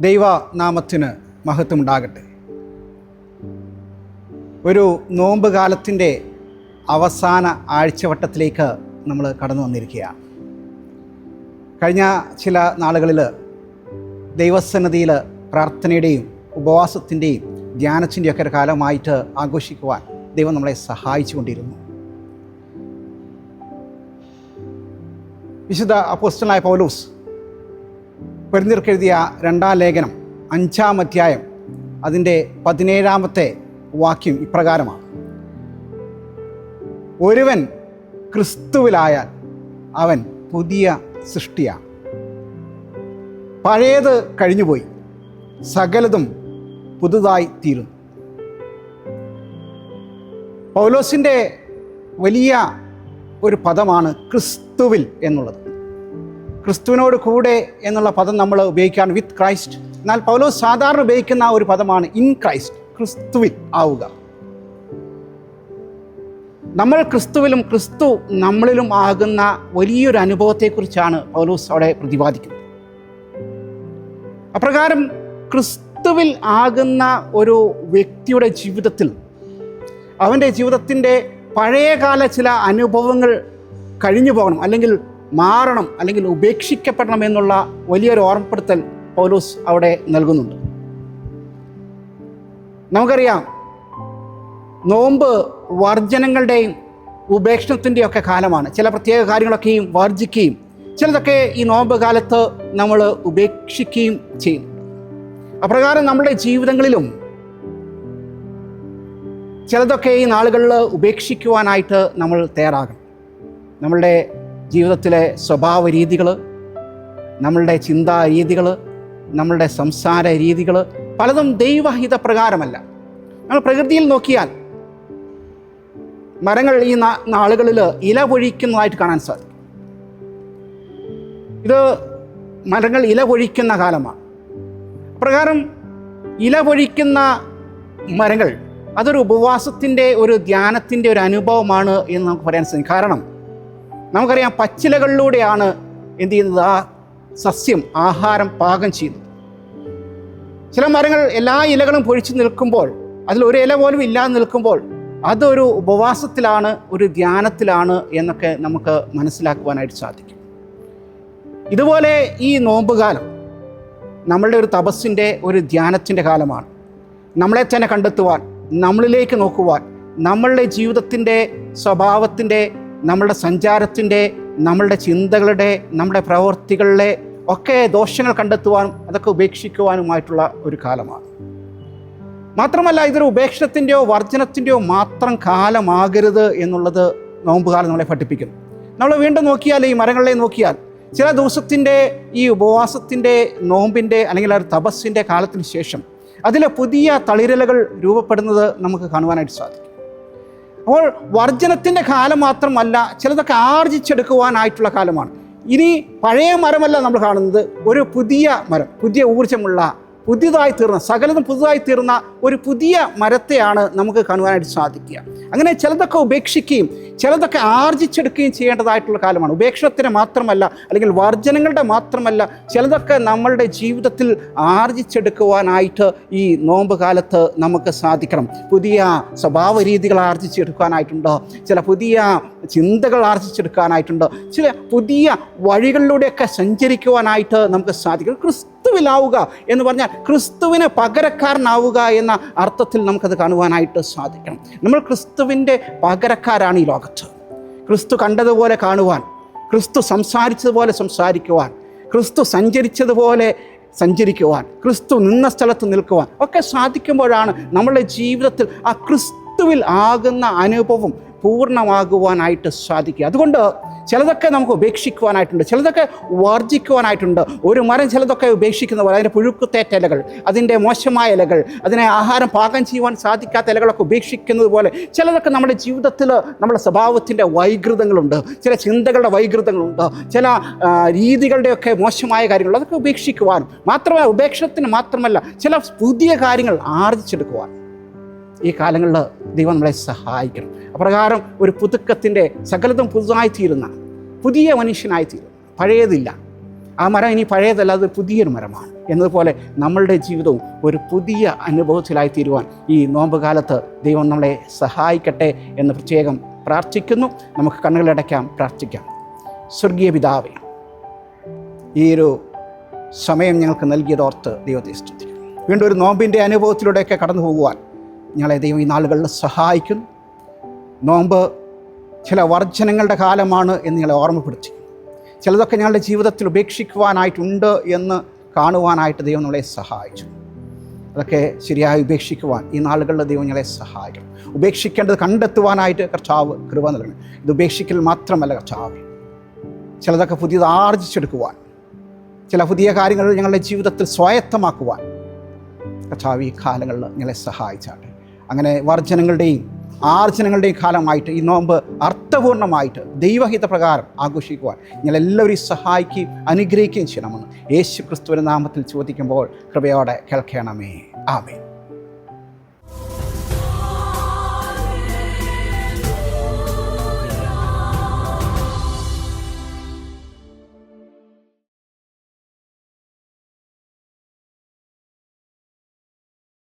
ദൈവനാമത്തിന് മഹത്വമുണ്ടാകട്ടെ. ഒരു നോമ്പ് കാലത്തിൻ്റെ അവസാന ആഴ്ചവട്ടത്തിലേക്ക് നമ്മൾ കടന്നു വന്നിരിക്കുകയാണ്. കഴിഞ്ഞ ചില നാളുകളിൽ ദൈവസന്നിധിയിൽ പ്രാർത്ഥനയുടെയും ഉപവാസത്തിൻ്റെയും ധ്യാനത്തിൻ്റെയും ഒക്കെ ഒരു കാലമായിട്ട് ആഘോഷിക്കുവാൻ ദൈവം നമ്മളെ സഹായിച്ചു കൊണ്ടിരുന്നു. വിശുദ്ധ അപ്പോസ്തലനായ പൗലോസ് കൊരിന്ത്യർക്കെഴുതിയ 2-ാം ലേഖനം 5-ാം അധ്യായം അതിൻ്റെ 17-ാമത്തെ വാക്യം ഇപ്രകാരമാണ്: ഒരുവൻ ക്രിസ്തുവിലായാൽ അവൻ പുതിയ സൃഷ്ടിയാണ്, പഴയത് കഴിഞ്ഞുപോയി, സകലതും പുതുതായി തീരുന്നു. പൗലോസിൻ്റെ വലിയ ഒരു പദമാണ് ക്രിസ്തുവിൽ എന്നുള്ളത്. ക്രിസ്തുവിനോട് കൂടെ എന്നുള്ള പദം നമ്മൾ ഉപയോഗിക്കുകയാണ്, വിത്ത് ക്രൈസ്റ്റ്. എന്നാൽ പൗലോസ് സാധാരണ ഉപയോഗിക്കുന്ന ഒരു പദമാണ് ഇൻ ക്രൈസ്റ്റ്, ക്രിസ്തുവിൽ ആവുക. നമ്മൾ ക്രിസ്തുവിലും ക്രിസ്തു നമ്മളിലും ആകുന്ന വലിയൊരു അനുഭവത്തെക്കുറിച്ചാണ് പൗലോസ് അവിടെ പ്രതിപാദിക്കുന്നത്. അപ്രകാരം ക്രിസ്തുവിൽ ആകുന്ന ഒരു വ്യക്തിയുടെ ജീവിതത്തിൽ അവൻ്റെ ജീവിതത്തിൻ്റെ പഴയകാല ചില അനുഭവങ്ങൾ കഴിഞ്ഞു പോകണം, അല്ലെങ്കിൽ മാറണം, അല്ലെങ്കിൽ ഉപേക്ഷിക്കപ്പെടണം എന്നുള്ള വലിയൊരു ഓർമ്മപ്പെടുത്തൽ പൗലോസ് അവിടെ നൽകുന്നുണ്ട്. നമുക്കറിയാം, നോമ്പ് വർജനങ്ങളുടെയും ഉപേക്ഷണത്തിൻ്റെയും ഒക്കെ കാലമാണ്. ചില പ്രത്യേക കാര്യങ്ങളൊക്കെയും വർജിക്കുകയും ചിലതൊക്കെ ഈ നോമ്പ് കാലത്ത് നമ്മൾ ഉപേക്ഷിക്കുകയും ചെയ്യും. അപ്രകാരം നമ്മുടെ ജീവിതങ്ങളിലും ചിലതൊക്കെ ഈ നാളുകളിൽ ഉപേക്ഷിക്കുവാനായിട്ട് നമ്മൾ തയ്യാറാകണം. നമ്മളുടെ ജീവിതത്തിലെ സ്വഭാവ രീതികൾ, നമ്മളുടെ ചിന്താ രീതികൾ, നമ്മളുടെ സംസാര രീതികൾ പലതും ദൈവഹിതപ്രകാരമല്ല. നമ്മൾ പ്രകൃതിയിൽ നോക്കിയാൽ മരങ്ങൾ ഈ നാളുകളിൽ ഇല പൊഴിക്കുന്നതായിട്ട് കാണാൻ സാധിക്കും. ഇത് മരങ്ങൾ ഇല പൊഴിക്കുന്ന കാലമാണ്. പ്രകാരം ഇല പൊഴിക്കുന്ന മരങ്ങൾ അതൊരു ഉപവാസത്തിൻ്റെ, ഒരു ധ്യാനത്തിൻ്റെ ഒരു അനുഭവമാണ് എന്ന് നമുക്ക് പറയാൻ സാധിക്കും. കാരണം നമുക്കറിയാം, പച്ചിലകളിലൂടെയാണ് എന്ത് ചെയ്യുന്നത്, ആ സസ്യം ആഹാരം പാകം ചെയ്യുന്നത്. ചില മരങ്ങൾ എല്ലാ ഇലകളും പൊഴിച്ചു നിൽക്കുമ്പോൾ, അതിലൊരു ഇല പോലും ഇല്ലാതെ നിൽക്കുമ്പോൾ അതൊരു ഉപവാസത്തിലാണ്, ഒരു ധ്യാനത്തിലാണ് എന്നൊക്കെ നമുക്ക് മനസ്സിലാക്കുവാനായിട്ട് സാധിക്കും. ഇതുപോലെ ഈ നോമ്പുകാലം നമ്മളുടെ ഒരു തപസ്സിൻ്റെ, ഒരു ധ്യാനത്തിൻ്റെ കാലമാണ്. നമ്മളെ തന്നെ കണ്ടെത്തുവാൻ, നമ്മളിലേക്ക് നോക്കുവാൻ, നമ്മളുടെ ജീവിതത്തിൻ്റെ, സ്വഭാവത്തിൻ്റെ, നമ്മളുടെ സഞ്ചാരത്തിൻ്റെ, നമ്മളുടെ ചിന്തകളുടെ, നമ്മുടെ പ്രവൃത്തികളിലെ ഒക്കെ ദോഷങ്ങൾ കണ്ടെത്തുവാനും അതൊക്കെ ഉപേക്ഷിക്കുവാനുമായിട്ടുള്ള ഒരു കാലമാണ്. മാത്രമല്ല, ഇതൊരു ഉപേക്ഷണത്തിൻ്റെയോ വർജനത്തിൻ്റെയോ മാത്രം കാലമാകരുത് എന്നുള്ളത് നോമ്പുകാലം നമ്മളെ പഠിപ്പിക്കുന്നു. നമ്മൾ വീണ്ടും നോക്കിയാൽ, ഈ മരങ്ങളെ നോക്കിയാൽ, ചില ദിവസത്തിൻ്റെ ഈ ഉപവാസത്തിൻ്റെ, നോമ്പിൻ്റെ അല്ലെങ്കിൽ ഒരു തപസ്സിൻ്റെ കാലത്തിന് ശേഷം അതിലെ പുതിയ തളിരലകൾ രൂപപ്പെടുന്നത് നമുക്ക് കാണുവാനായിട്ട് സാധിക്കും. അപ്പോൾ വർജനത്തിൻ്റെ കാലം മാത്രമല്ല, ചിലതൊക്കെ ആർജിച്ചെടുക്കുവാനായിട്ടുള്ള കാലമാണ്. ഇനി പഴയ മരമല്ല നമ്മൾ കാണുന്നത്, ഒരു പുതിയ മരം, പുതിയ ഊർജ്ജമുള്ള, പുതിയതായി തീർന്ന, സകലതും പുതുതായി തീർന്ന ഒരു പുതിയ മരത്തെയാണ് നമുക്ക് കാണുവാനായിട്ട് സാധിക്കുക. അങ്ങനെ ചിലതൊക്കെ ഉപേക്ഷിക്കുകയും ചിലതൊക്കെ ആർജിച്ചെടുക്കുകയും ചെയ്യേണ്ടതായിട്ടുള്ള കാലമാണ്. ഉപേക്ഷണത്തിന് മാത്രമല്ല, അല്ലെങ്കിൽ വർജനങ്ങളുടെ മാത്രമല്ല, ചിലതൊക്കെ നമ്മളുടെ ജീവിതത്തിൽ ആർജിച്ചെടുക്കുവാനായിട്ട് ഈ നോമ്പ് കാലത്ത് നമുക്ക് സാധിക്കണം. പുതിയ സ്വഭാവ രീതികൾ ആർജിച്ചെടുക്കാനായിട്ടുണ്ട്, ചില പുതിയ ചിന്തകൾ ആർജിച്ചെടുക്കാനായിട്ടുണ്ട്, ചില പുതിയ വഴികളിലൂടെയൊക്കെ സഞ്ചരിക്കുവാനായിട്ട് നമുക്ക് സാധിക്കണം. ക്രിസ്തുവിലാവുക എന്ന് പറഞ്ഞാൽ ക്രിസ്തുവിന് പകരക്കാരനാവുക എന്ന അർത്ഥത്തിൽ നമുക്കത് കാണുവാനായിട്ട് സാധിക്കണം. നമ്മൾ ക്രിസ്തുവിൻ്റെ പകരക്കാരാണ് ഈ ലോകത്ത്. ക്രിസ്തു കണ്ടതുപോലെ കാണുവാൻ, ക്രിസ്തു സംസാരിച്ചതുപോലെ സംസാരിക്കുവാൻ, ക്രിസ്തു സഞ്ചരിച്ചതുപോലെ സഞ്ചരിക്കുവാൻ, ക്രിസ്തു നിന്ന സ്ഥലത്ത് നിൽക്കുവാൻ ഒക്കെ സാധിക്കുമ്പോഴാണ് നമ്മളുടെ ജീവിതത്തിൽ ആ ക്രിസ്തുവിൽ ആകുന്ന അനുഭവം പൂർണ്ണമാകുവാനായിട്ട് സാധിക്കുക. അതുകൊണ്ട് ചിലതൊക്കെ നമുക്ക് ഉപേക്ഷിക്കുവാനായിട്ടുണ്ട്, ചിലതൊക്കെ വർജിക്കുവാനായിട്ടുണ്ട്. ഒരു മരം ചിലതൊക്കെ ഉപേക്ഷിക്കുന്ന പോലെ, അതിൻ്റെ പുഴുക്കുത്തേറ്റ ഇലകൾ, അതിൻ്റെ മോശമായ ഇലകൾ, അതിനെ ആഹാരം പാകം ചെയ്യുവാൻ സാധിക്കാത്ത ഇലകളൊക്കെ ഉപേക്ഷിക്കുന്നത് പോലെ ചിലതൊക്കെ നമ്മുടെ ജീവിതത്തിൽ നമ്മുടെ സ്വഭാവത്തിൻ്റെ വൈകൃതങ്ങളുണ്ട്, ചില ചിന്തകളുടെ വൈകൃതങ്ങളുണ്ട്, ചില രീതികളുടെയൊക്കെ മോശമായ കാര്യങ്ങൾ, അതൊക്കെ ഉപേക്ഷിക്കുവാനും മാത്രമല്ല, ഉപേക്ഷണത്തിന് മാത്രമല്ല, ചില പുതിയ കാര്യങ്ങൾ ആർജിച്ചെടുക്കുവാൻ ഈ കാലങ്ങളിൽ ദൈവം നമ്മളെ സഹായിക്കണം. അപ്രകാരം ഒരു പുതുക്കത്തിൻ്റെ, സകലതും പുതുതായിത്തീരുന്ന പുതിയ മനുഷ്യനായിത്തീരും, പഴയതില്ല. ആ മരം ഇനി പഴയതല്ല, അത് പുതിയൊരു മരമാണ് എന്നതുപോലെ നമ്മളുടെ ജീവിതവും ഒരു പുതിയ അനുഭവത്തിലായി തീരുവാൻ ഈ നോമ്പ് കാലത്ത് ദൈവം നമ്മളെ സഹായിക്കട്ടെ എന്ന് പ്രത്യേകം പ്രാർത്ഥിക്കുന്നു. നമുക്ക് കണ്ണുകളടയ്ക്കാം, പ്രാർത്ഥിക്കാം. സ്വർഗീയ പിതാവേ, ഈ ഒരു സമയം ഞങ്ങൾക്ക് നൽകിയതോർത്ത് ദൈവത്തെ സ്തുതിക്കുന്നു. വീണ്ടും ഒരു നോമ്പിൻ്റെ അനുഭവത്തിലൂടെയൊക്കെ കടന്നു പോകുവാൻ ഞങ്ങളെ ദൈവം ഈ നാളുകളിൽ സഹായിക്കുന്നു. നോമ്പ് ചില വർജനങ്ങളുടെ കാലമാണ് എന്ന് ഞങ്ങളെ ഓർമ്മപ്പെടുത്തി. ചിലതൊക്കെ ഞങ്ങളുടെ ജീവിതത്തിൽ ഉപേക്ഷിക്കുവാനായിട്ടുണ്ട് എന്ന് കാണുവാനായിട്ട് ദൈവം നമ്മളെ സഹായിച്ചു. അതൊക്കെ ശരിയായി ഉപേക്ഷിക്കുവാൻ ഈ നാളുകളിൽ ദൈവം ഞങ്ങളെ സഹായിക്കണം. ഉപേക്ഷിക്കേണ്ടത് കണ്ടെത്തുവാനായിട്ട് കർത്താവ് കൃപ നൽകണം. ഇത് ഉപേക്ഷിക്കൽ മാത്രമല്ല കർത്താവ്, ചിലതൊക്കെ പുതിയത് ആർജിച്ചെടുക്കുവാൻ, ചില പുതിയ കാര്യങ്ങൾ ഞങ്ങളുടെ ജീവിതത്തിൽ സ്വായത്തമാക്കുവാൻ കർത്താവ് ഈ കാലങ്ങളിൽ ഞങ്ങളെ സഹായിച്ചാട്ടെ. അങ്ങനെ വർജനങ്ങളുടെയും ആർജനങ്ങളുടെയും കാലമായിട്ട് ഈ നോമ്പ് അർത്ഥപൂർണ്ണമായിട്ട് ദൈവഹിത പ്രകാരം ആഘോഷിക്കുവാൻ ഞങ്ങളെല്ലാവരെയും സഹായിക്കുകയും അനുഗ്രഹിക്കുകയും ചെയ്യണമെന്ന് യേശു ക്രിസ്തുവിൻ്റെ നാമത്തിൽ ചോദിക്കുമ്പോൾ കൃപയോടെ കേൾക്കണമേ. ആമേൻ.